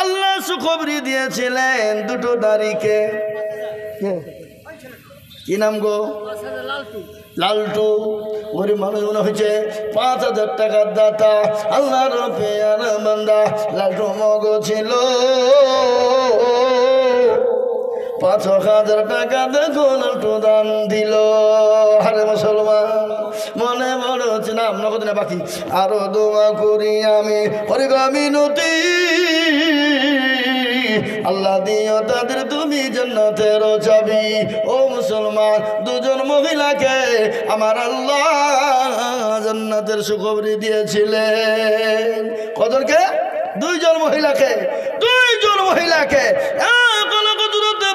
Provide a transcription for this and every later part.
আল্লাহ সুখবরি দিয়েছিলেন দুটো নারীকে। কি নাম গো? লালটু। গরিব মানুষ মনে হয়েছে 5,000 টাকার দাতা। আল্লাহর পেয়ারা বান্দা লালটু মগো ছিল। 5,000 টাকা দেখো লালটু দান দিল। আরে মুসলমান মনে মনে হচ্ছে না নগদ না বাকি। আরো দোয়া করি আমি হরিগামী নদী, আল্লাহ দিও তাদের তুমি জান্নাতের চাবি। ও মুসলমান, দুজন মহিলাকে আমার আল্লাহ জান্নাতের সুখবরি দিয়েছিলেন। কজনকে? দুইজন মহিলাকে। দুইজন মহিলাকে,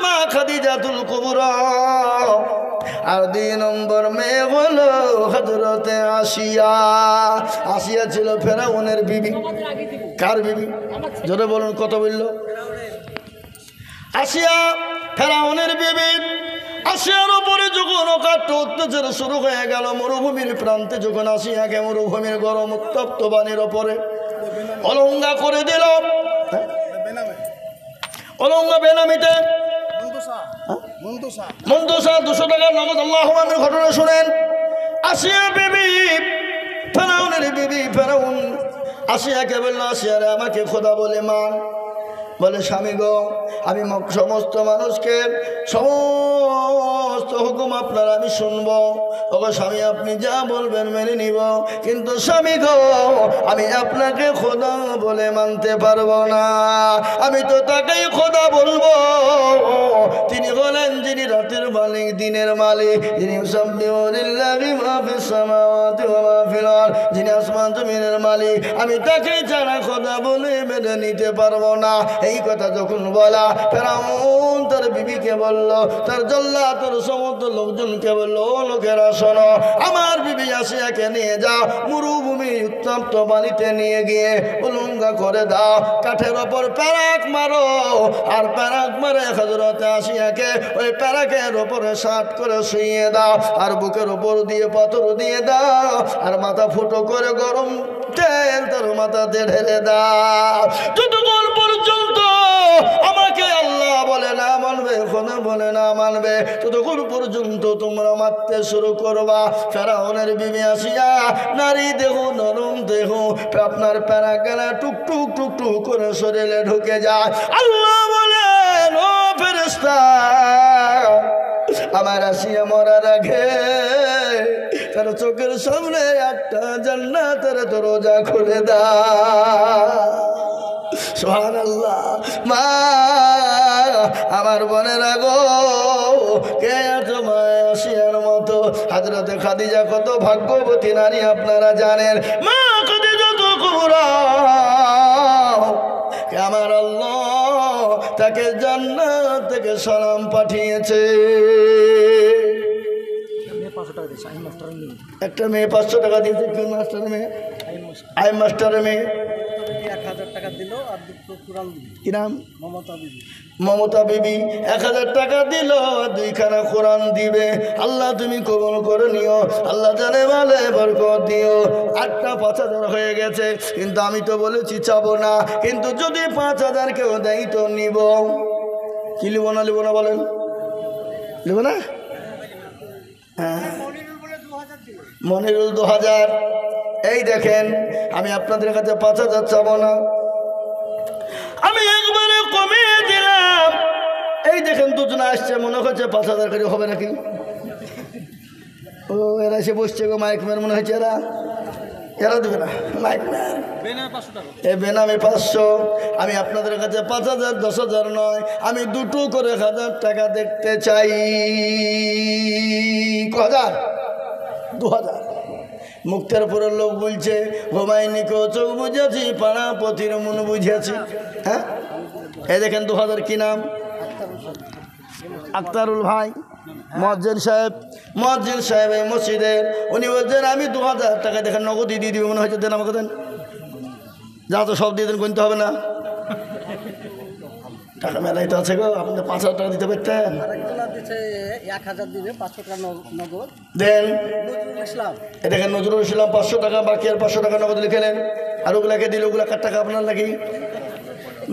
মা খাদিজাতুল কুবরা, আর 2 নম্বর মেয়ে হলো হযরতে আসিয়া। আসিয়া ছিল ফেরাউনের বিবি। কার বিবি? জোরে বলুন, কত বলল? আসিয়া ফেরাউনের বিবি। আসিয়ার উপরে যখন অত্যাচার শুরু হয়ে গেল, মরুভূমির প্রান্তে যখন আসিয়াকে মরুভূমির গরম উত্তপ্ত পানির ওপরে অলঙ্গা করে দিল। অলঙ্গা বেনামিতে মন্দোসা 200 টাকা নগদ। আল্লাহু আকবার। ঘটনা শুনেন। আসিয়া বিবি, ফেরাউনের বিবি, ফেরাউন আসিয়াকে বলল, আসিয়ারে আমাকে খোদা বলে মান। বলে, স্বামী গো, আমি সমস্ত মানুষকে সমস্ত হুকুম আপনার আমি শুনবো। ওগো স্বামী, আপনি যা বলবেন মেনে নিব, কিন্তু স্বামী গো, আমি আপনাকে খোদা বলে মানতে পারবো না। আমি তো তাকেই খোদা বলবো, তিনি হলেন যিনি রাতের মালিক, দিনের মালিক, যিনি যিনি আসমান জমিনের মালিক। আমি তাকে ছাড়া খোদা বলে মেনে নিতে পারবো না। এই কথা যখন বলা, ফেরাউন তার বিবিকে বলল, তার জল্লাদ তার সমস্ত লোকজনকে বলল, ও লোকেরা শোনো, আমার বিবি আসিয়াকে নিয়ে যাও, মরুভূমি উত্তপ্ত পানিতে নিয়ে গিয়ে উলঙ্গা করে দাও, কাঠের ওপর প্যারাক মারো, আর প্যারাক মারে হযরতে আসিয়াকে ওই প্যারাকের ওপরে 60 করে শুইয়ে দাও, আর বুকের ওপর দিয়ে পাথর দিয়ে দাও, আর মাথা ফুটো করে গরম তেল তার মাথাতে ঢেলে দাও। যতক্ষণ পর্যন্ত আমাকে আল্লাহ বলে না মানবে, খোদা বলে না মানবে, ততক্ষণ পর্যন্ত তোমরা মারতে শুরু করবা। ফেরাউনের বিবি আসিয়া নারী দেহ, নরম দেহ, আপনার প্যারা গেলা টুকটুক টুকটুক করে শরীরে ঢুকে যায়। আল্লাহ বলেন, ও ফেরেশতা, আমার আসিয়া মরার আগে তার চোখের সামনে একটা জান্নাতের দরজা খুলে দাও। সুবহানাল্লাহ। মা, আমার বোনেরা গো, কে তোমায় আসিয়ার মতো? হযরতে খাদিজা কত ভাগ্যবতী নারী আপনারা জানেন। মা খাদিজাতুল কুবরা, আমার আল্লাহ তাকে জান্নাত থেকে সালাম পাঠিয়েছে। একটা মেয়ে 500 টাকা দিয়েছে। কোন মাস্টারের মেয়ে? আই মাস্টারের মেয়ে 1000 টাকা দিল, আর দুটো কুরআন দিল। কি নাম? মমতা বিবি। মমতা বিবি 1000 টাকা দিল, 2খানা কোরআন দিবে। আল্লাহ তুমি কবুল করে নিও, আল্লাহ জানে বলে বরকত দিও। 8টা 5000 হয়ে গেছে, কিন্তু আমি তো বলেছি চাবো না, কিন্তু যদি 5000 কেউ দেয় তো নিব। কি লিব না লিব না বলেন? লিব না? হ্যাঁ, মনিরুল 2000। এই দেখেন, আমি আপনাদের কাছে 5000 চাবো না, আমি একবারে কমিয়ে দিলাম। এই দেখেন, দুজন আসছে, মনে হচ্ছে 5000 করে হবে নাকি। ও, এরা এসে বসছে গো, মাইক ম্যান মনে হচ্ছে। এরা দেবে না মাইক ম্যান, এ বেনামে 500। আমি আপনাদের কাছে 5000, 10,000 নয়, আমি 2টো করে 1000 টাকা দেখতে চাই। 2000। মুক্তের পরের লোক বলছে, ঘুমাইনি কেউ চোখ বুঝেছি, পাড়া পথির মন বুঝেছি। হ্যাঁ, এই দেখেন 2000। কি নাম? আক্তারুল ভাই, মুয়াজ্জিন সাহেব এই মসজিদের। উনি বলছেন, আমি 2000 টাকা দেখেন নগদই দিয়ে দিবে মনে হচ্ছে, দেন আমাকে দেন। যা তো সব দিয়ে দেন, গুনতে হবে না। টাকা মেলাই তো আছে গো, আপনাদের 5000 টাকা দিতে পারতেন। 1000 দিবে, 500 টাকা নগদ দেন। নজরুল ইসলাম, এ দেখেন নজরুল ইসলাম 500 টাকা, বাকি আর 500 টাকা নগদ লিখে নেন। আর ওগুলাকে দিলে, ওগুলা কার টাকা আপনার নাকি?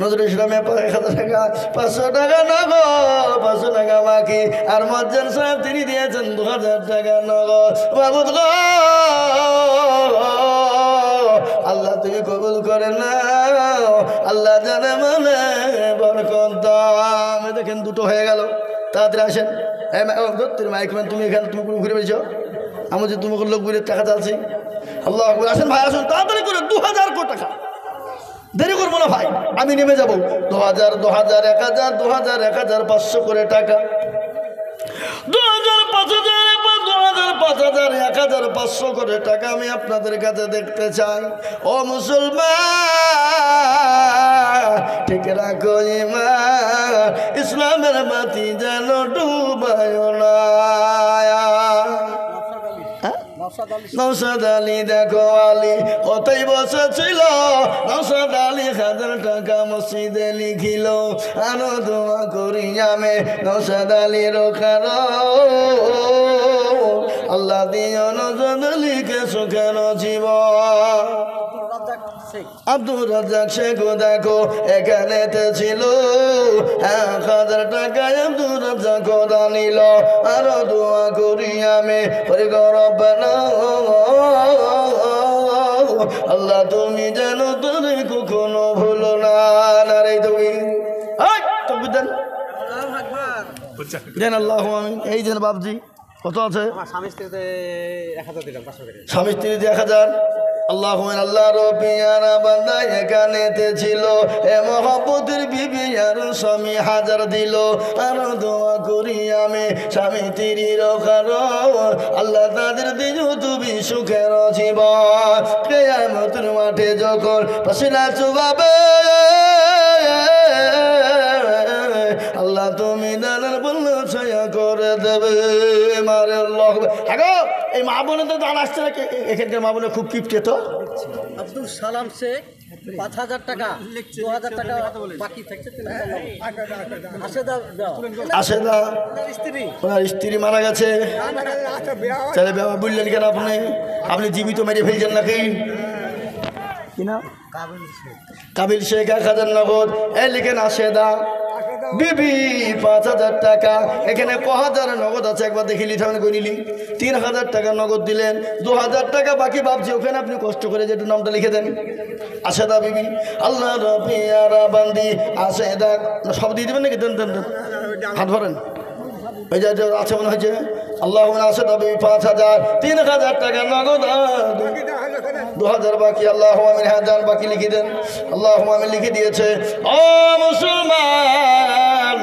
নজরুল ইসলামে 1000 টাকা, 500 টাকা নগদ, 500 টাকা বাকি। আর মজ্জান সাহেব তিনি দিয়েছেন 2000 টাকা নগদ। মাবুদ গো, আল্লাহ তুমি কবুল করে না, আল্লাহ জানে মানে বরকত দাও। দেখেন দুটো হয়ে গেল, তাড়াতাড়ি আসেন। মাইকম্যান তুমি এখানে তুমি ঘুরে বেরিয়েছ, আমি যে তোমাকে লোক ঘুরে টাকা চাচ্ছি। আল্লাহ আসেন ভাই, আসুন তাড়াতাড়ি করে 2000 কোটি টাকা। দেরি করবো না ভাই, আমি নেমে যাবো। 2000, 2000, 1000, 2000, 1500 করে টাকা। 2000, 5000, 2000, 1500 করে টাকা আমি আপনাদের কাছে দেখতে চাই। ও মুসলমান, ঠিক রাখো ঈমান, ইসলামের বাতি যেন ডুবায় না। নওশাদ আলী দেখো আলী কতই বসেছিল, নওশাদ আলী 1000 টাকা মসজিদে লিখিল। আরো দোয়া করি আমি নওশাদ আলীর কারণ, আল্লাহ দিও নওশাদ আলীকে সুখের জীবন। আব্দুর রাজ্জাক শেখ দেখো এখানেতে ছিল, 1000 টাকায় আব্দুর রাজ্জাক দানিল। আরো দোয়া করি আমি রব্বানা, আল্লাহ তুমি যেন তোরে কখনো ভুলো না। নারে তুমি দেন আল্লাহ আমিন। এই যেন বাবজি কত আছে? স্বামী স্ত্রীতে 1000 দিলাম, 500 করে। স্বামী স্ত্রীতে 1000। আল্লাহ আল্লাহ রবিয়ারা বান্দা এখানেতে ছিল, এ মহব্বতের বিবি আর স্বামী 1000 দিল। আরো দোয়া করি আমি স্বামী স্ত্রীর কারণ, আল্লাহ তাদের দিন তুমি সুখের জীবন। কিয়ামতের মাঠে যখন ফাসলা চুবাবে, আল্লাহ তুমি দানের বললে ছায়া করে দেবে। মারে আল্লাহ। হ্যাঁ, এই মা বোনে তো দান আসছে না, এখানকার মা বোনে খুব কিপটে তো। আব্দুল সালাম শেখ 5000 টাকা, 2000 টাকা বাকি থাকছে। আসেদা স্ত্রী, ওনার স্ত্রী মারা গেছে। তাহলে বাবা বললেন কেন আপনি? আপনি জীবিত মেরে ফেলছেন নাকি? কিনা কাবিল শেখ 1000 নগদ। এই লিখেন আসেদা বিবি 5000 টাকা। এখানে 5000 নগদ আছে, একবার দেখিলি তাহলে করিলি। 3000 টাকা নগদ দিলেন, 2000 টাকা বাকি ভাবছি। ওখানে আপনি কষ্ট করে যেটু নামটা লিখে দেন, আসেদা বিবি। আল্লাহ রবিয়ারা বান্দি আসেদা সব দিয়ে দেবেন নাকি? দেন দেন দেন, হাত ভরেন। ওই যে আছে মনে হয়েছে। আল্লাহ আসেদা বিবি 5000, 3000 টাকা নগদ, 2000 বাকি। আল্লাহ আমিন। হ্যাঁ যান, বাকি লিখে দেন। আল্লাহ আমিন লিখে দিয়েছে। ও মুসলমান,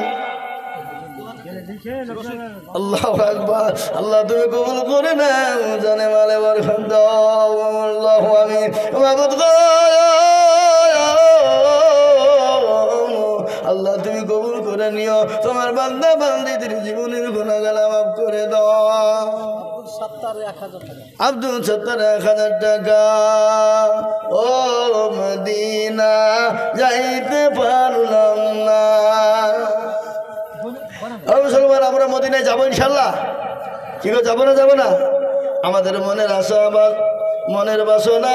আল্লাহ আকবার, আল্লাহ তুমি কবুল করে নাও, জানে মালে বরকত দাও। আল্লাহ আমিন। মাবুদ গো, আল্লাহ তুমি কবুল করে নিও, তোমার বান্দা বান্দিদের জীবনের গুনাহগালা মাফ করে দাও। আব্দুল সত্তার 1000 টাকা। ও মদিনা যাইতে পারলাম না। মুসলমান, আমরা মদিনায় যাবো ইনশাল্লাহ। কি গো, যাবো না? যাবো না? আমাদের মনের আশা বা মনের বাসনা,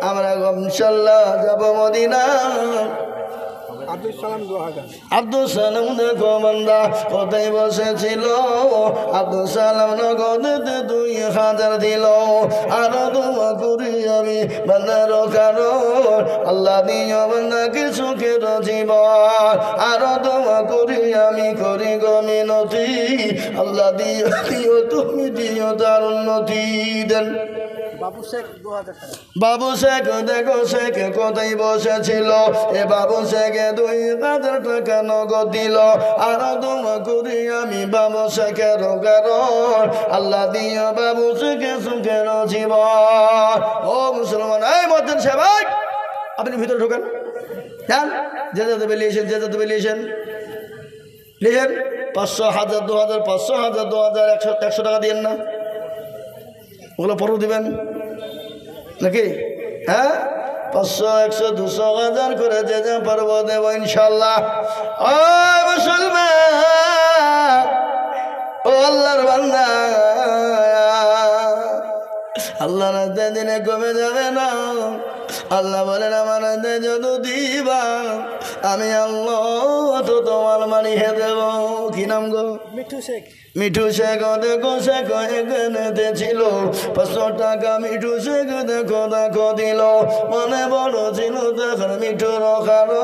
আমরা ইনশাল্লাহ যাবো মদিনা। আব্দুল সালাম দেখো বান্দা কোথায় বসেছিল, আব্দুল সালাম নগদে 2000 দিল। আরো দোয়া করি আমি বান্দার কারণ, আল্লাহ দিও বান্দাকে সুখের জীবন। আরো দোয়া করি আমি করি গো মিনতি, আল্লাহ দিও দিও তুমি দিও তার উন্নতি দেন। বাবু শেখ 2000 টাকা। বাবু শেখ দেখো শেখ কোথায় বসেছিল, এ বাবু শেখে 2000 টাকা নগদ দিল। আর দোয়া করি আমি বাবু শেখের কারণ, আল্লাহ দিও বাবু শেখে সুখের জীবন। ও মুসলমান, এই মজ্জান সাহেব আপনি ভিতরে ঢোকেন, যান। যে যাতে বেরিয়েছেন, যে যাতে বেরিয়েছেন লিখেন। 500, 1000, 2000, 500, 1000, 2000, 100 টাকা দিয়েন না, ওগুলো পরেও দেবেন নাকি? হ্যাঁ, 500, 100, 200, 1000 করে যে যা পারবো দেবো ইনশাল্লাহ। ও মুসলমান, ও আল্লাহর বান্দা, আল্লাহ রাতে দিনে কমে যাবে না, আল্লাহ বলেন আমার যত দিবা আমি আল্লাহ তো তোমার মানিয়ে দেব। কি নাম গো? মিঠু শেখ। মিঠু শেখ দেখো শেখ এখানেতে ছিল 500 টাকা। মিঠু শেখ দেখো দেখো দিল, মনে বড় ছিল তখন মিঠু রখানো।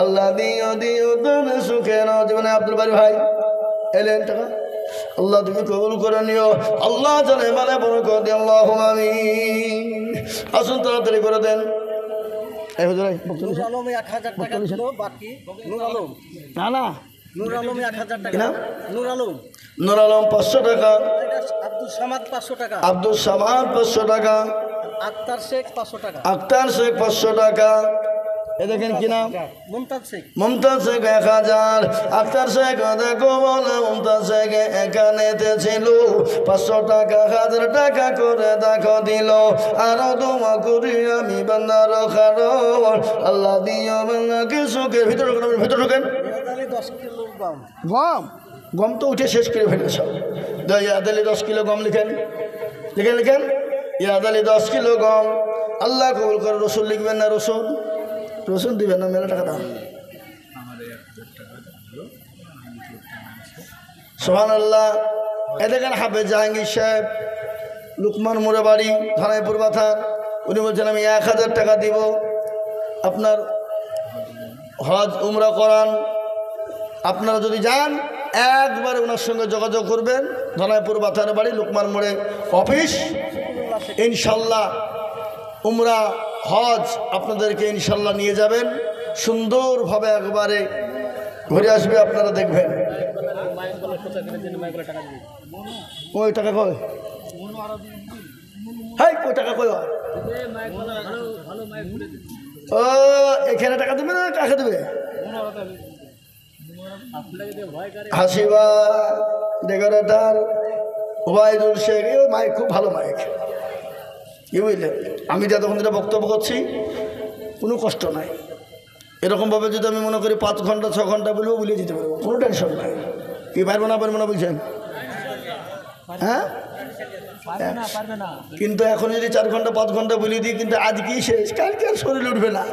আল্লাহ দিও দিও তবে সুখের জীবনে। আব্দুল বাড়ি ভাই এলেন টাকা, আল্লাহ তুমি কবুল করে নিও। আল্লাহ জানে মানে বড় করে দিও। আল্লাহ আমিন। আসুন তাড়াতাড়ি করে দেন। এই হুজুর নূর আলমে 1000 টাকা দিল, বাকি নূর আলম। না না, নূর আলমে 1000 টাকা। কি নাম? নূর আলম। নূর আলম 500 টাকা। আব্দুল সামাদ 500 টাকা। আব্দুল সামাদ 500 টাকা। আক্তার শেখ 500 টাকা। আক্তার শেখ 500 টাকা। এ দেখেন কি নাম? মুমতাজ শেখ। মুমতাজ শেখ 1000। আক্তার শেখ দেখো বলে মুমতাজ শেখ এখানেতে ছিল 500 টাকা 1000 টাকা করে দেখো দিল। আরো তোমা করি আমি বান্দার কারণ আল্লাহ দিও বান্দাকে সুখের। ভিতরে ঢোকেন, ভিতরে ঢোকেন। 10 কিলো গম। গম, গম তো উঠে শেষ করে ফেলেছ। ইয়াদ আলী 10 কিলো গম লিখেন, লিখেন লিখেন। ইয়াদ আলী 10 কিলো গম। আল্লাহ কবুল করে। রসুন লিখবেন না? রসুন, রসুন দিবেন না? মেলা টাকা দাম। সুবহানাল্লাহ। এ দেখেন হাফেজ জাহাঙ্গীর সাহেব, লুকমান মোড়ে বাড়ি, থানায় পূর্বাথান। উনি বলছেন আমি 1000 টাকা দিব, আপনার হজ উমরা করান। আপনারা যদি যান একবারে ওনার সঙ্গে যোগাযোগ করবেন। ধনাইপুর বাথানের বাড়ি, লুকমান মোড়ে অফিস। ইনশাল্লাহ উমরা হজ আপনাদেরকে ইনশাল্লাহ নিয়ে যাবেন। সুন্দরভাবে একবারে ঘুরে আসবে, আপনারা দেখবেন। ওই টাকা কয়? হ্যাঁ, ওই টাকা কয়? ও এখানে টাকা দেবে না কাকে দেবে? হাসিবা ডেকোরেটর ওবায়দুল শেখ, এই মাইক খুব ভালো মাইক। কি বুঝলেন? আমি যতক্ষণ ধরে বক্তব্য করছি কোনো কষ্ট নাই। এরকমভাবে যদি আমি মনে করি 5 ঘন্টা 6 ঘন্টা বলবো, বলে দিতে পারবো, কোনো টেনশন নাই। কি পারবো না বলছেন? হ্যাঁ, কিন্তু এখন যদি 4 ঘন্টা 5 ঘন্টা বলে দিই, কিন্তু আজকেই শেষ, কালকে আর শরীর উঠবে না।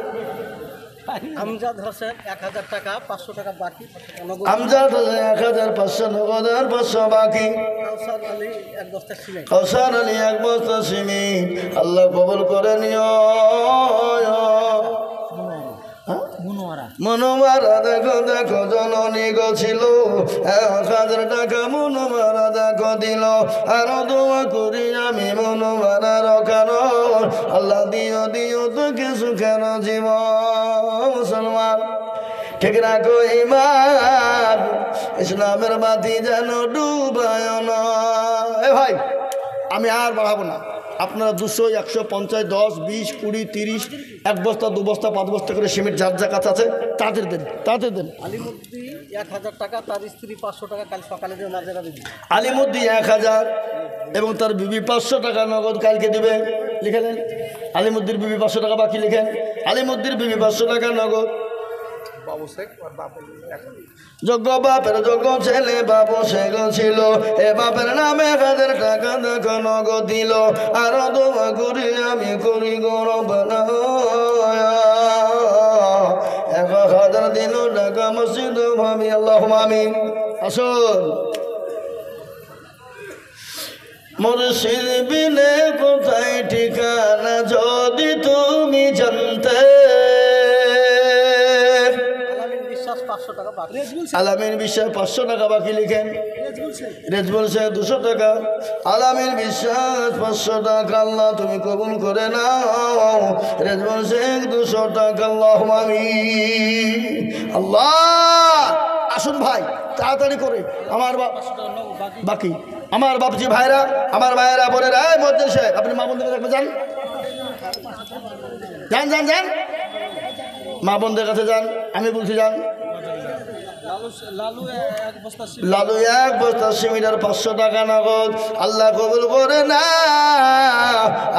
আমজাদ হোসেন 1000 টাকা 500 টাকা বাকি। আমজাদ হোসেন 1500 নগদ আর 500 বাকি। কাউসার আলী 1 বস্তা সিমেন্ট। কাউসার আলী 1 বস্তা সিমেন্ট। আল্লাহ কবুল করে নিও। মনোমারা দেখো দেখো জননী গো ছিল 1000 টাকা। মনোমারা দেখো দিল, আরো দোয়া করি আমি মনোমারার কারণ আল্লাহ দিও দিও তোকে সুখের জীবন। মুসলমান ঠিক রাখো ঈমান, ইসলামের বাতি যেন ডুবায় না। এ ভাই আমি আর বাড়াবো না। আপনারা 200, 150, 10, 20, 20, 30, 1 বস্তা 2 বস্তা 5 বস্তা করে সিমেন্ট যার যা কাছে আছে তাদের দেন, তাদের দেন। আলিমুদ্দি 1000 টাকা, তার স্ত্রী 500 টাকা কাল সকালে দিয়ে নাজেরা দিবি। আলিমুদ্দি 1000 এবং তার বিবি 500 টাকা নগদ কালকে দেবে। লিখেলেন আলিমুদ্দির বিবি 500 টাকা বাকি। লিখেন আলিমুদ্দির বিবি 500 টাকা নগদ। যোগ্য বাপের যোগ্য ছেলে বাবু শেখ ছিল, এ বাপের নামে 1000 টাকা দেখো নগদ দিল। আরো দোয়া করি আমি করি গৌরব 1000 দিল টাকা মসজিদ ভাবি। আল্লাহ আমিন। আসুন মুর্শিদ বিনে কোথায় ঠিকানা যদি তুমি জানতে। আলামিন বিশ্বাস 500 টাকা বাকি। লিখেন রেজবুল শেখ 200 টাকা। আলামিন বিশ্বাস 500 টাকা। আল্লাহ তুমি কবুল করে নাও। রেজবুল শেখ 200 টাকা। আল্লাহ আমিন। আল্লাহ আসুন ভাই তাড়াতাড়ি করে। আমার বাকি আমার বাপজি ভাইরা, আমার ভাইয়েরা বোনেরা, মধ্যে শেখ আপনি মা বোনদের কাছে যান, যান যান যান, মা বোনদের কাছে যান। আমি বলছি যান। লালু 1 বস্তা সিমেন্টের 500 টাকা নগদ। আল্লাহ কবুল করে না।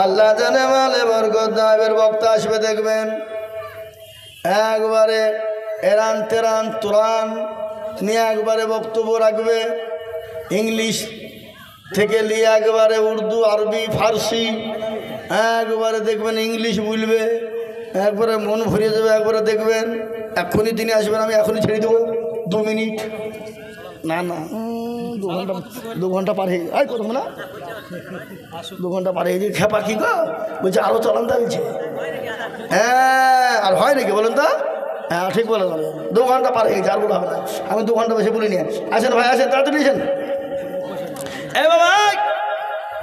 আল্লাহ জানে মালে বরকত দাবের বক্তা আসবে দেখবেন একবারে এরান তেরান তুরান নিয়ে একবারে বক্তব্য রাখবে। ইংলিশ থেকে নিয়ে একবারে উর্দু আরবি ফার্সি একবারে দেখবেন ইংলিশ বলবে। একবারে মন ভরিয়ে যাবে, একবারে দেখবেন এক্ষুনি তিনি আসবেন, আমি এখনই ছেড়ে দেবো 2 মিনিট। না না 2 ঘন্টা পার হয়ে আয় কত না 2 ঘন্টা পার হয়ে গিয়ে খেপা কি গো বলছে আরও চালান দাঁড়িয়েছে। হ্যাঁ আর হয় নাকি বলেন তো? হ্যাঁ ঠিক বলে 2 ঘন্টা পার হয়ে গেছে, আর বলা হবে না, আমি 2 ঘন্টা বেশি বলিনি। আসেন ভাই আসেন, তাড়াতাড়ি আসেন। এ বাবা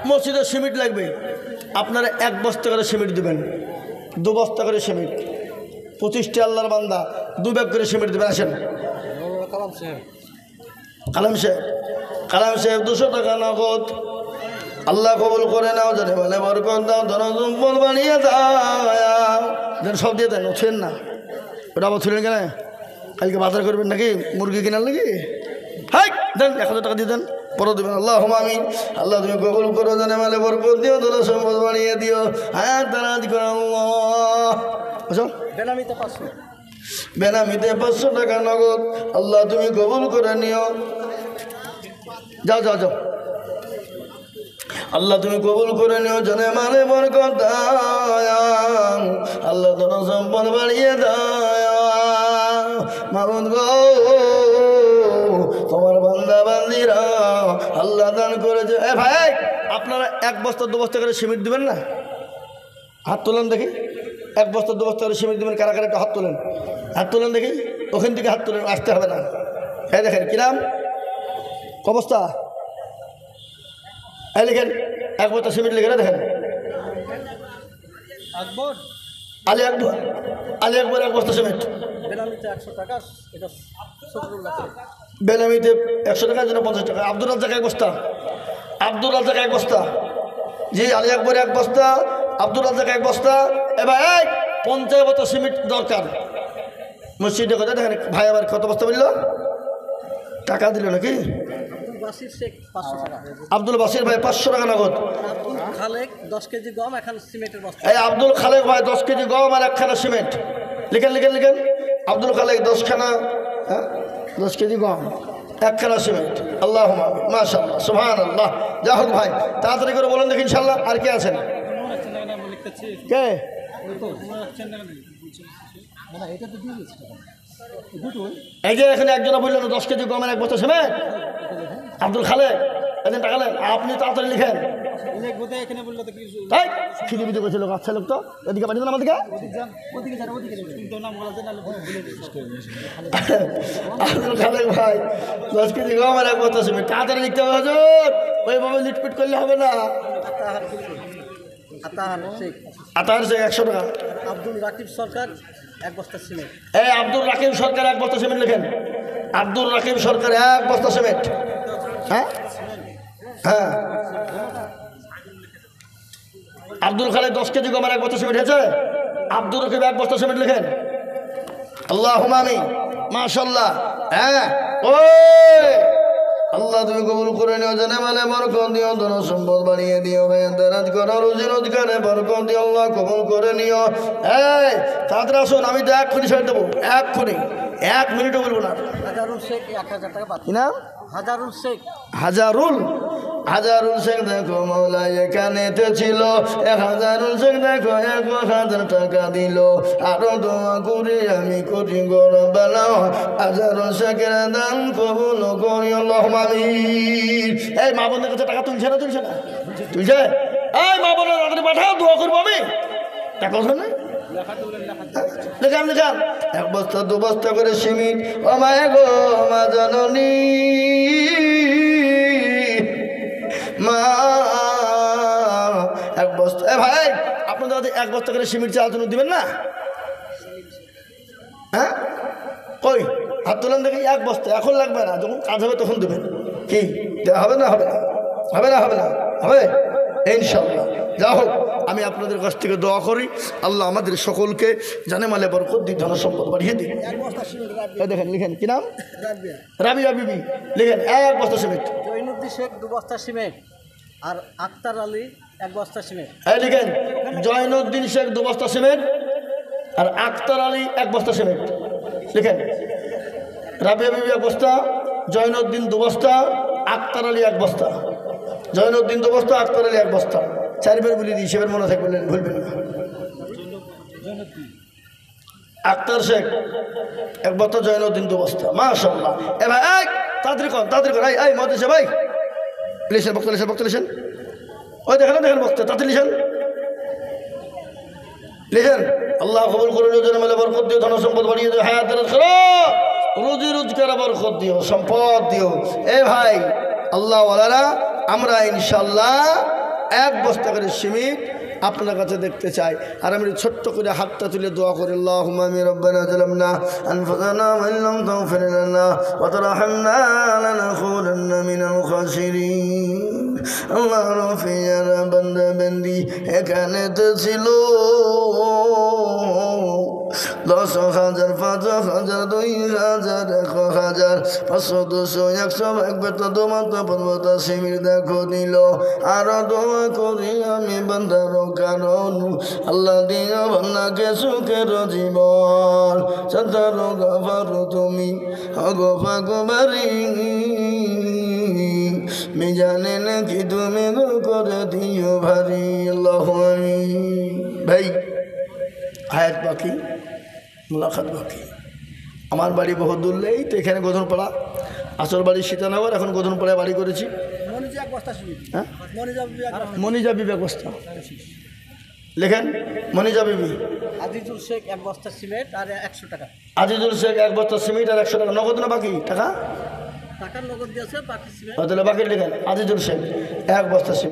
মসজিদের সিমেন্ট লাগবে, আপনারা 1 বস্তা করে সিমেন্ট দেবেন, 2 বস্তা করে সিমেন্ট, 25টা আল্লাহর বান্দা 2 ব্যাগ করে সিমেন্ট দেবেন। আসেন কালাম সাহেব 200 টাকা নগদ। আল্লাহ কবুল করে নাও, জানে বলে বরকত দাও, ধনসম্পদ বানিয়ে দাও, যেন সব দিয়ে দেন। ছিলেন না ওটা আবার ছিলেন কেন? কালকে বাজার করবেন নাকি, মুরগি কেনার নাকি? হাই দেন 1000 টাকা দিয়ে দেন, পরে দেবেন। আল্লাহ আমিন। আল্লাহ তুমি কবুল করো, জানে বলে বরকত দিও, ধনসম্পদ বানিয়ে দিও। হ্যাঁ দারাজ করো আল্লাহ। বুঝো বেনামিতে 500, বেনামিতে 500 টাকা নগদ। আল্লাহ তুমি কবুল করে নিও। যাও যাও যাও। আল্লাহ তুমি কবুল করে নিও, জানে মানে বরকত দাও, আল্লাহ ধন সম্পদ বাড়িয়ে দাও। মাবুদ গো তোমার বান্দা বান্দিরা আল্লাহ দান করেছে। এ ভাই আপনারা 1 বস্তা 2 বস্তা করে সিমেন্ট দেবেন না? হাত তোলেন দেখি। 1 বস্তা 2 বস্তা করে সিমেন্ট দেবেন কারা কারা, একটা হাত তোলেন, হাত তোলেন দেখি। ওখান থেকে হাত তোলেন, আসতে হবে না। হ্যাঁ দেখেন কি নাম, কবস্তা এই লিখেন, 1 বস্তা সিমেন্ট লিখে দেখেন। আকবর আলী আকবর, আলী আকবর 1 বস্তা সিমেন্ট। বেনামিতে 100 টাকা, এটা 17 লাখ। বেনামিতে 100 টাকা, যেন 50 টাকা। আব্দুর রাজ্জাক 1 বস্তা, আব্দুর রাজ্জাক 1 বস্তা। জি আলী আকবর 1 বস্তা, আব্দুর রাজ্জাক 1 বস্তা। এবার 50 বস্তা সিমেন্ট দরকার মসজিদে। কথা দেখেন ভাই আবার কত বস্তা বলল, টাকা দিল নাকি? বাসির শেখ 500 টাকা। আব্দুল বাসির ভাই 500 টাকা নগদ। আব্দুল খালেক 10 কেজি গম, এখন সিমেন্টের বস্তা। এই আব্দুল খালেক ভাই 10 কেজি গম আর 1 খানা সিমেন্ট। লিখেন লিখেন লিখেন। আব্দুল খালেক 10 খানা, হ্যাঁ 10 কেজি গম, 1 খানা সিমেন্ট। আল্লাহ মাশাআল্লাহ সুবহানাল্লাহ। যা হোক ভাই তাড়াতাড়ি করে বলেন দেখি ইনশাআল্লাহ। আর কে আছেন? কে? এই যে এখানে একজনে বললেন 10 কেজি গমের 1 বস্তা সিমেন্ট। আব্দুল খালেক একদিন টাকা নেন, আপনি তাড়াতাড়ি লিখেন। খিদি বিদি করছিল আচ্ছা লোক, তো এদিকে পাঠিয়ে দেন আমাদেরকে। আব্দুল খালেক ভাই 10 কেজি গম আর 1 বস্তা সিমেন্ট, তাড়াতাড়ি লিখতে হবে হুজুর, ওইভাবে লিটপিট করলে হবে না। আতাহার শেখ 100 টাকা। আব্দুল রাকিব সরকার 1 বস্তা সিমেন্ট। এই আব্দুল রাকিব সরকার 1 বস্তা সিমেন্ট লিখেন। আব্দুল রাকিব সরকার 1 বস্তা সিমেন্ট। হ্যাঁ হ্যাঁ। আব্দুল খালেক 10 কেজি গমের 1 বস্তা সিমেন্ট হয়েছে। আব্দুল রাকিব 1 বস্তা সিমেন্ট লিখেন। আল্লাহুম্মা আমিন। মাশাআল্লাহ। হ্যাঁ ওই আল্লাহ তুমি কবুল করে নিও, জানে মানে বরকত দিও, ধন সম্পদ বাড়িয়ে দিও, দারাজ করো, রুজি রোজগারে বরকত দিও, আল্লাহ কবুল করে নিও। এই তাড়াতাড়ি আসুন, আমি তো এক্ষুনি ছেড়ে দেবো, এক্ষুনি 1 মিনিটও বলবো না। হাজারুল শেখ 1000 টাকা পাচ্ছি। কি নাম? হাজারুল শেখ। হাজারুল শেখ দেখো মৌলা এখানেতে ছিল। 1000 শেখ দেখো 1000 টাকা দিল। আরো দোয়া করি আমি করি গরম বেলা, 1000 শেখের দান কবুল করি আল্লাহুম্মা আমিন। এই মা বোনদের কাছে টাকা তুলছে না? তুলছে না? তুলছে। এই মা বোনের তাড়াতাড়ি পাঠাও, দোয়া করবো আমি। টাকা ওঠে না? লেখান লেখান। 1 বস্তা 2 বস্তা করে সিমেন্ট। ও মায়ে গো মা জননী, মা 1 বস্তা। এ ভাই আপনাদের 1 বস্তা করে সিমেন্ট চাল জন্য দিবেন না? হ্যাঁ কই হাত তোলেন দেখি। 1 বস্তা এখন লাগবে না, যখন কাজ হবে তখন দেবেন। কি দেওয়া হবে না? হবে না, হবে না, হবে না, হবে ইনশাআল্লাহ। যা হোক আমি আপনাদের কাছ থেকে দোয়া করি, আল্লাহ আমাদের সকলকে জানে মালে বরকত দিন, ধন সম্পদ বাড়িয়ে দিন। দেখেন লিখেন কি নাম? রাবিয়া বিবি লিখেন 1 বস্তা সিমেন্ট। জৈনুদ্দিন শেখ 2 বস্তা সিমেন্ট, আর আক্তার আলী 1 বস্তা সিমেন্ট। এই লিখেন জয়নুদ্দিন শেখ 2 বস্তা সিমেন্ট, আর আক্তার আলী 1 বস্তা সিমেন্ট লিখেন। রাবিয়া বিবি 1 বস্তা, জয়নুদ্দিন 2 বস্তা, আক্তার আলী 1 বস্তা। জয়নুদ্দিন 2 বস্তা, আক্তার আলী 1 বস্তা। 4 বার বলে দিই, সেবার মনে থাকবেন, ভুলবেন না। আক্তার শেখ এক বস্তা, জয়নুদ্দিন 2 বস্তা। মাশাআল্লাহ। এ ভাই এই তাড়াতাড়ি কর এই মহাদেশে ভাই লিখেন বক্তা লিখেন ওই দেখেন বক্তা তাড়াতাড়ি লিখেন। আল্লাহ কবুল করুন, মেলে বরকত দিও, ধন সম্পদ বাড়িয়ে দিও, হায়াতের রুজি রোজগার বরকত দিও, সম্পদ দিও। এ ভাই আল্লাহ ওয়ালারা, আমরা ইনশাল্লাহ 1 বস্তা করে সিমেন্ট আপনার কাছে দেখতে চাই। আর আমি ছোট্ট করে হাতটা তুলে দোয়া করি, আল্লাহুম্মা আমিন। রব্বানা যালামনা আনফুসানা ওয়া ইল্লাম তাগফির লানা ওয়া তারহামনা লানাকুনান্না মিনাল খাসিরিন। আল্লাহ রফিয়ারা বান্দা বান্দি এখানে তো ছিল 10,000, 5,000, 2,000, 1,000, 500, 200, 100 একবারটা দোমাতা পর্বতা শিবির দেখো দিল। আরো দোয়া করি আমি বান্দার কারণ আল্লাহ দিও বান্দাকে সুখের জীবন, সদার গাফারু তুমি অগফাগবারি মিজানে নাকি তুমি করে দিও ভারী। আল্লাহু আমিন। ভাই হায়াত বাকি, মুলাকাত বাকি। আমার বাড়ি বহু দূর নেই তো, এখানে গোধনপাড়া, আসল বাড়ি সীতানগর, এখন গোধনপাড়ায় বাড়ি করেছি। হ্যাঁ, মনিজা বিবি 1 বস্তা লেখেন। মনিজা বিবি আজিজুল শেখ 1 বস্তা সিমেন্ট আর 100 টাকা। আজিজুল শেখ 1 বস্তা সিমেন্ট আর 100 টাকা। নগদ না বাকি টাকা? টাকার নগদ দিয়েছে, বাকি সিমেন্ট তাহলে বাকি লেখেন। আজিজুল শেখ 1 বস্তা সিমেন্ট।